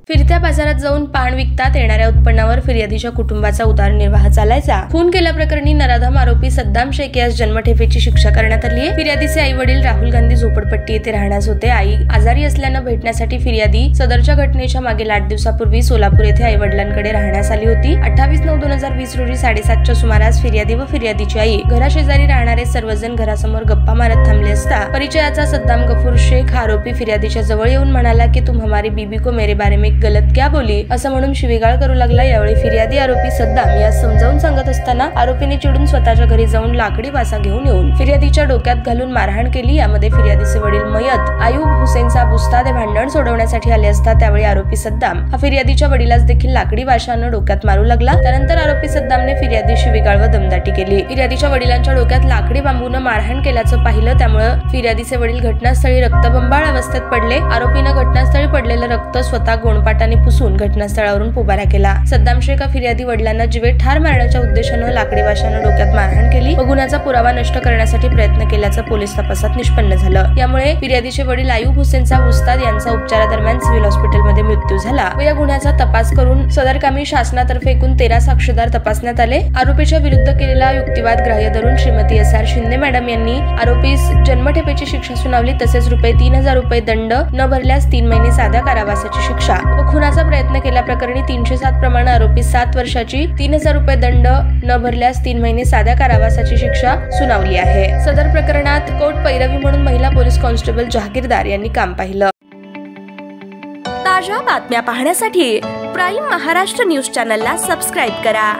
फिरत्या बाजारात जाऊन पान विकतात येणाऱ्या उत्पन्नावर फिर्यादीच्या कुटुंबाचा उदरनिर्वाह चालायचा। खून केल्याप्रकरणी नराधम आरोपी सद्दाम शेख यास जन्मठेपेची शिक्षा करण्यात आली आहे। फिर्यादीचे आई वडील राहुल गांधी झोपडपट्टी येथे राहण्यास होते। आई आजारी असल्यानं भेटण्यासाठी फिर्यादी सदरच्या घटनेच्या मागील 8 दिवसापूर्वी सोलापूर येथे आई वडिलांकडे राहण्यास आली होती। 28/9/2020 रोजी 7:30च्या सुमारास फिर्यादी व फिर्यादीची आई घराशेजारी राहणारे सर्वजण घरासमोर गप्पा मारत थांबले असता परिचयाचा सद्दाम गफूर शेख हा आरोपी फिर्यादीच्या जवळ येऊन म्हणाला की तुम हमारी बीबी को मेरे बारे में गलत क्या बोली असं म्हणून शिवीगाळ करू लागला। यावेळी फिर्यादी आरोपी सद्दाम यास समजावून सांगत असताना आरोपीने चिडून स्वतःच्या घरी जाऊन लाकडी वासा घेऊन येऊन फिर्यादीच्या डोक्यात घालून मारहाण केली। यामध्ये फिर्यादीचे वडील मयत आयुब हुसेनचा बुस्ताद हे भांडण सोडवण्यासाठी आले असता त्यावेळी आरोपी सद्दाम हा फिर्यादीच्या वडिलास देखील लाकडी वाशानं डोक्यात मारू लागला। त्यानंतर आरोपी सद्दामने फिर्यादी शिवीगाळ व दमदाटी केली। फिर्यादीच्या वडिलांच्या डोक्यात लाकडी बांबून मारहाण केल्याचं पाहिलं त्यामुळे फिर्यादीचे वडील घटनास्थळी रक्तबंबाळ अवस्थेत पडले। आरोपीनं घटनास्थळी पडलेलं रक्त स्वतः गोणपाटाने पुसून घटनास्थळावरून पोबारा केला। सद्दाम शेख हा फिर्यादी वडिलांना जीवे ठार मारण्याच्या उद्देशानं लाकडी वाशानं डोक्यात मारहाण केली व गुन्ह्याचा पुरावा नष्ट करण्यासाठी प्रयत्न केल्याचं पोलीस तपासात निष्पन्न झालं। यामुळे फिर्यादीचे वडील आयुब हुसेनचा बुस्ताद यांचा उपचारादरम्यान सिव्हिल हॉस्पिटलमध्ये मृत्यू झाला व या गुन्ह्याचा तपास करून सदरकामी शासनातर्फे एकूण 13 साक्षीदार तपासण्यात आले। आरोपीच्या विरुद्ध केलेला युक्तिवाद ग्राह्य धरून श्रीमती SR शिंदे मॅडम यांनी आरोपीस जन्मठेपेची शिक्षा सुनावली। तसेच ₹3,000 दंड, न भरल्यास 3 महिने साध्या कारावासाची शिक्षा व खुनाचा प्रयत्न केल्याप्रकरणी 307 प्रमाणे आरोपीस 7 वर्षाची, ₹3,000 दंड, न भरल्यास 3 महिने साध्या कारावासाची शिक्षा सुनावली आहे। सदर प्रकरणात कोर्ट पैरवी म्हणून महिला पोलीस कॉन्स्टेबल जहागीरदार यांनी काम पाहिलं। ताज्या बातम्या पाहण्यासाठी प्राईम महाराष्ट्र न्यूज चॅनलला सबस्क्राईब करा।